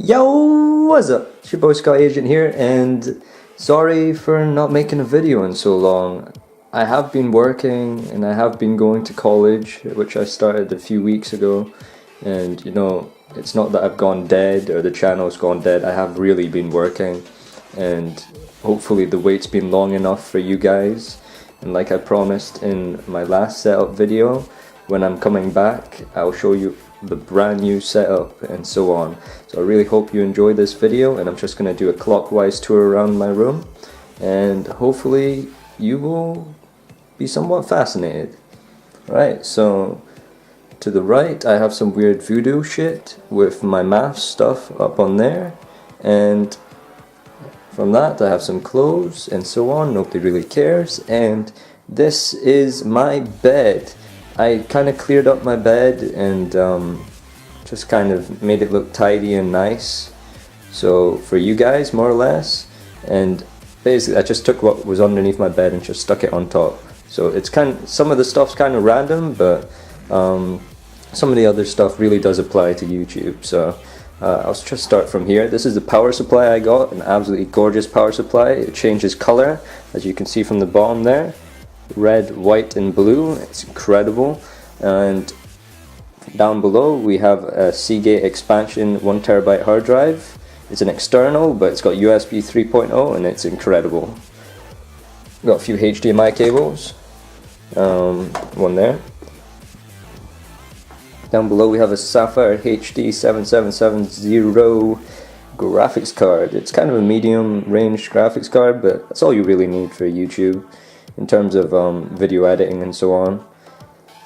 Yo, what's up? It's your boy Sky Agent here, and sorry for not making a video in so long. I have been working and I have been going to college, which I started a few weeks ago, and you know, it's not that I've gone dead or the channel's gone dead. I have really been working, and hopefully the wait's been long enough for you guys. And like I promised in my last setup video, when I'm coming back I'll show you the brand new setup and so on. So I really hope you enjoy this video, and I'm just going to do a clockwise tour around my room, and hopefully you will be somewhat fascinated. Right, so to the right I have some weird voodoo shit with my math stuff up on there, and from that I have some clothes and so on. Nobody really cares. And this is my bed. I kind of cleared up my bed and just kind of made it look tidy and nice, so for you guys, more or less. And basically I just took what was underneath my bed and just stuck it on top. So it's some of the stuff's kind of random, but some of the other stuff really does apply to YouTube. So I'll just start from here. This is the power supply I got, an absolutely gorgeous power supply. It changes color, as you can see from the bottom there. Red, white and blue. It's incredible. And down below we have a Seagate expansion 1TB hard drive. It's an external, but it's got USB 3.0 and it's incredible. Got a few HDMI cables, one there. Down below we have a Sapphire HD 7770 graphics card. It's kind of a medium range graphics card, but that's all you really need for YouTube in terms of video editing and so on.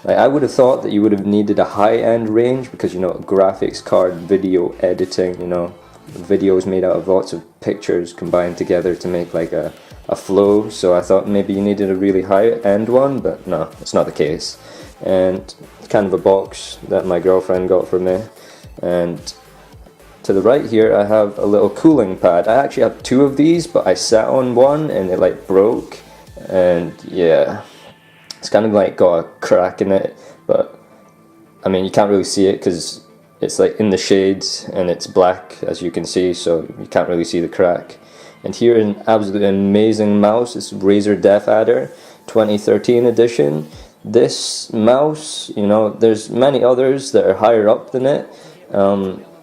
Like, I would have thought that you would have needed a high-end range, because you know, graphics card video editing, you know, videos made out of lots of pictures combined together to make like a flow. So I thought maybe you needed a really high-end one, but no, it's not the case. And it's kind of a box that my girlfriend got for me. And to the right here I have a little cooling pad. I actually have two of these, but I sat on one and it like broke. And yeah, it's kind of like got a crack in it, but I mean you can't really see it because it's like in the shades and it's black, as you can see, so you can't really see the crack. And here an absolutely amazing mouse. It's Razer Def Adder 2013 edition. This mouse, you know, there's many others that are higher up than it,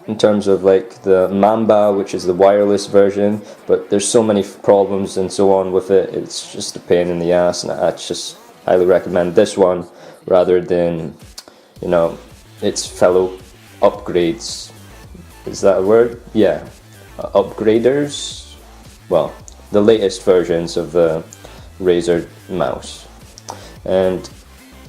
in terms of like the Mamba, which is the wireless version, but there's so many problems and so on with it. It's just a pain in the ass, and I just highly recommend this one rather than, you know, its fellow upgrades. Is that a word? Yeah, upgraders. Well, the latest versions of the Razer mouse. And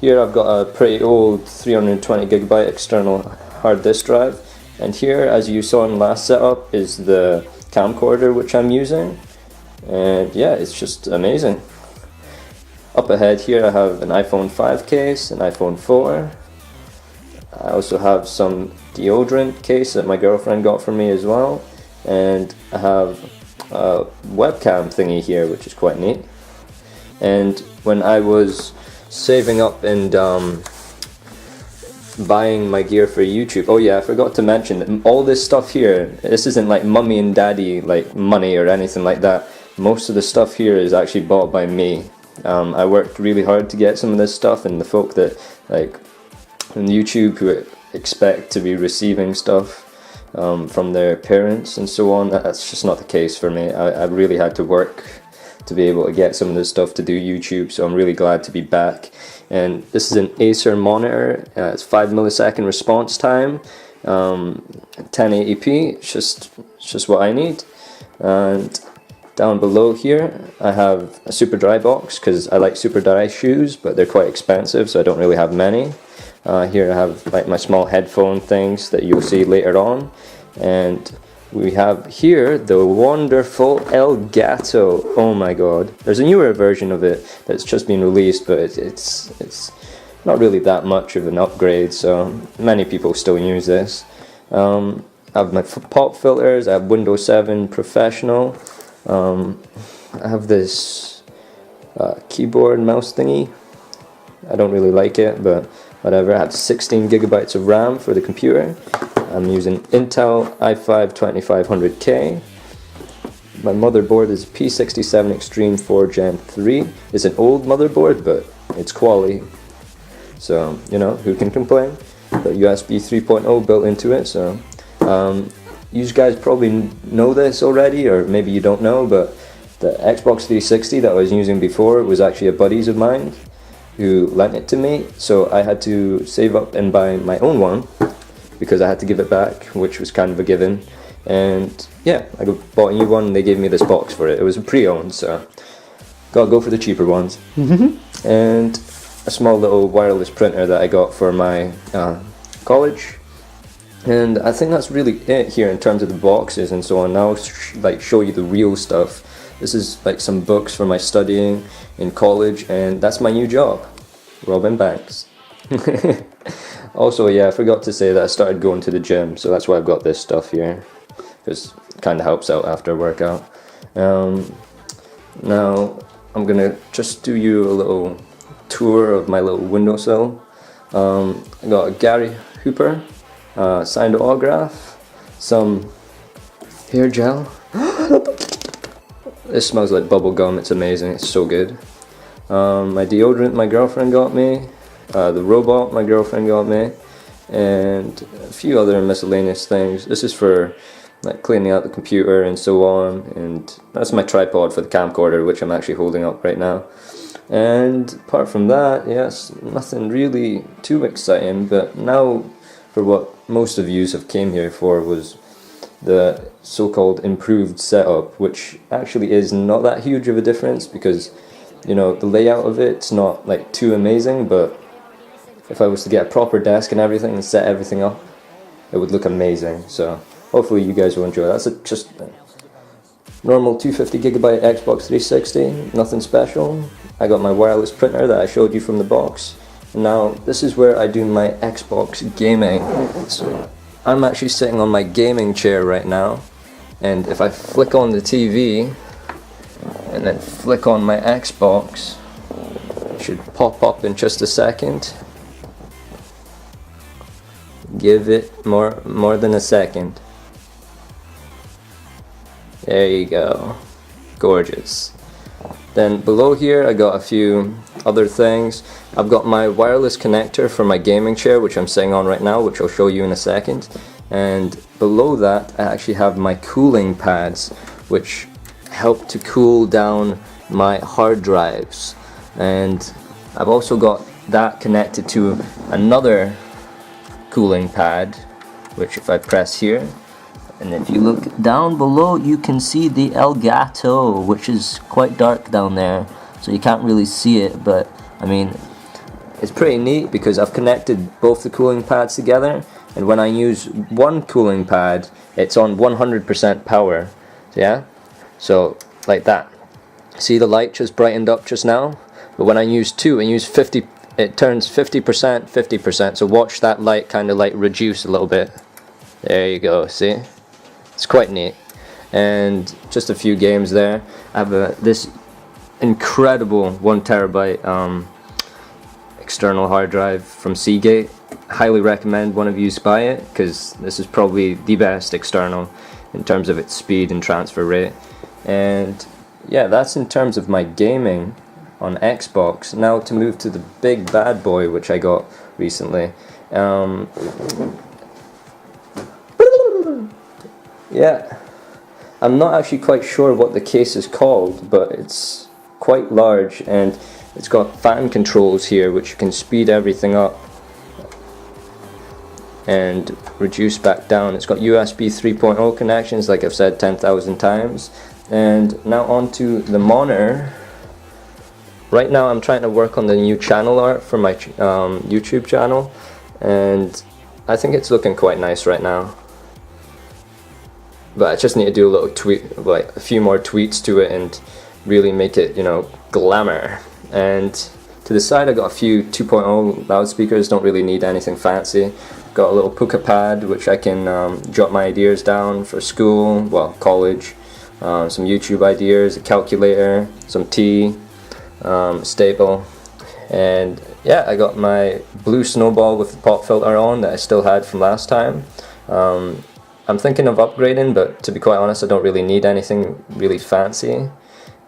here I've got a pretty old 320GB external hard disk drive. And here, as you saw in the last setup, is the camcorder which I'm using. And yeah, it's just amazing. Up ahead here I have an iPhone 5 case, an iPhone 4. I also have some deodorant case that my girlfriend got for me as well. And I have a webcam thingy here, which is quite neat. And when I was saving up and buying my gear for YouTube, oh yeah, I forgot to mention that all this stuff here, this isn't like mummy and daddy like money or anything like that. Most of the stuff here is actually bought by me. I worked really hard to get some of this stuff, and the folk that like on YouTube who expect to be receiving stuff from their parents and so on, that's just not the case for me. I really had to work to be able to get some of this stuff to do YouTube, so I'm really glad to be back. And this is an Acer monitor. It's 5 millisecond response time, 1080p. It's just what I need. And down below here I have a super dry box, because I like super dry shoes, but they're quite expensive, so I don't really have many. Here I have like my small headphone things that you'll see later on. And we have here the wonderful Elgato. Oh my god, there's a newer version of it that's just been released, but it's not really that much of an upgrade, so many people still use this. I have my pop filters, I have Windows 7 Professional. I have this keyboard mouse thingy. I don't really like it, but whatever. I have 16 gigabytes of RAM for the computer. I'm using Intel i5-2500K. My motherboard is P67 Extreme 4 Gen 3. It's an old motherboard, but it's quality. So, you know, who can complain? Got USB 3.0 built into it, so you guys probably know this already, or maybe you don't know, but the Xbox 360 that I was using before was actually a buddy's of mine who lent it to me, so I had to save up and buy my own one because I had to give it back, which was kind of a given. And yeah, I bought a new one and they gave me this box for it. It was pre-owned, so gotta go for the cheaper ones. And a small little wireless printer that I got for my college. And I think that's really it here in terms of the boxes and so on. Now like show you the real stuff. This is like some books for my studying in college, and that's my new job, robbing banks. Also, yeah, I forgot to say that I started going to the gym, so that's why I've got this stuff here, because it kind of helps out after a workout. Now I'm gonna just do you a little tour of my little windowsill. I got a Gary Hooper signed autograph, some hair gel. This smells like bubble gum. It's amazing. It's so good. My deodorant my girlfriend got me. The robot my girlfriend got me, and a few other miscellaneous things. This is for like cleaning out the computer and so on, and that's my tripod for the camcorder, which I'm actually holding up right now. And apart from that, yes, nothing really too exciting. But now for what most of you have came here for was the so-called improved setup, which actually is not that huge of a difference, because you know the layout of it's not like too amazing, but if I was to get a proper desk and everything and set everything up, it would look amazing. So hopefully you guys will enjoy it. That's just a normal 250GB Xbox 360, nothing special. I got my wireless printer that I showed you from the box. And now this is where I do my Xbox gaming. So I'm actually sitting on my gaming chair right now, and if I flick on the TV and then flick on my Xbox, it should pop up in just a second. Give it more than a second. There you go. Gorgeous. Then below here I got a few other things. I've got my wireless connector for my gaming chair, which I'm sitting on right now, which I'll show you in a second. And below that I actually have my cooling pads, which help to cool down my hard drives. And I've also got that connected to another cooling pad, which if I press here, and if you look down below, you can see the Elgato, which is quite dark down there, so you can't really see it, but I mean, it's pretty neat because I've connected both the cooling pads together, and when I use one cooling pad, it's on 100% power, yeah? So, like that. See the light just brightened up just now? But when I use two and use 50, it turns 50%, 50%, so watch that light kind of like reduce a little bit. There you go, see? It's quite neat. And just a few games there. I have this incredible 1TB external hard drive from Seagate. Highly recommend one of you buy it, because this is probably the best external in terms of its speed and transfer rate. And yeah, that's in terms of my gaming on Xbox. Now to move to the big bad boy, which I got recently. Yeah, I'm not actually quite sure what the case is called, but it's quite large, and it's got fan controls here which you can speed everything up and reduce back down. It's got USB 3.0 connections, like I've said 10,000 times. And now onto the monitor. Right now I'm trying to work on the new channel art for my YouTube channel, and I think it's looking quite nice right now. But I just need to do a little tweak, like a few more tweets to it, and really make it, you know, glamour. And to the side I got a few 2.0 loudspeakers, don't really need anything fancy. Got a little puka pad which I can jot my ideas down for school, well, college, some YouTube ideas, a calculator, some tea, staple, and yeah, I got my blue snowball with the pop filter on that I still had from last time. I'm thinking of upgrading, but to be quite honest, I don't really need anything really fancy,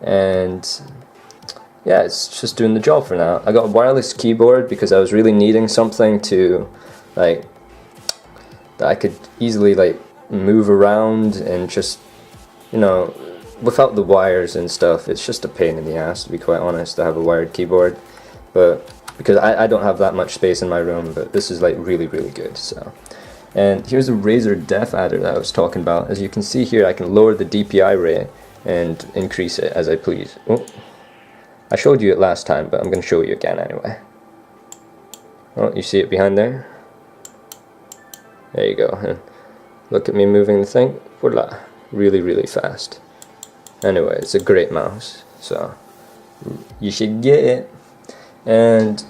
and yeah, it's just doing the job for now. I got a wireless keyboard because I was really needing something to, like, that I could easily, like, move around and just, you know, without the wires and stuff. It's just a pain in the ass, to be quite honest, to have a wired keyboard, but because I don't have that much space in my room, but this is like really good. So, and here's a Razer def adder that I was talking about. As you can see here, I can lower the DPI rate and increase it as I please. Oh, I showed you it last time, but I'm going to show you again anyway. Oh, you see it behind there? There you go. And look at me moving the thing. Voila. Really fast. Anyway, it's a great mouse, so you should get it. And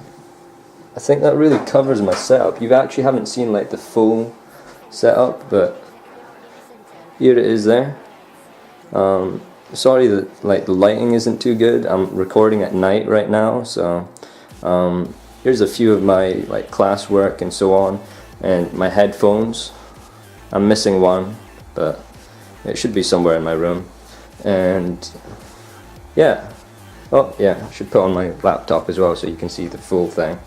I think that really covers my setup. You actually haven't seen like the full setup, but here it is there. Sorry that like the lighting isn't too good. I'm recording at night right now, so here's a few of my like classwork and so on, and my headphones. I'm missing one, but it should be somewhere in my room. And yeah. Oh yeah, I should put on my laptop as well so you can see the full thing.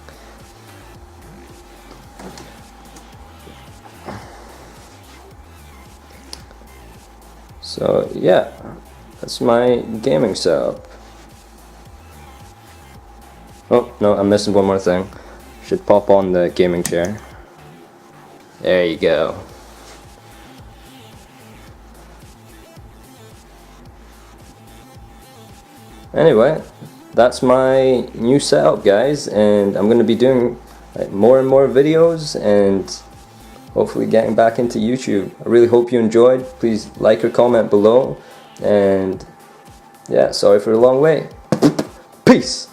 So yeah, that's my gaming setup. Oh no, I'm missing one more thing. Should pop on the gaming chair. There you go. Anyway, that's my new setup, guys, and I'm going to be doing like more and more videos and hopefully getting back into YouTube. I really hope you enjoyed. Please like or comment below, and yeah, sorry for the long wait. Peace!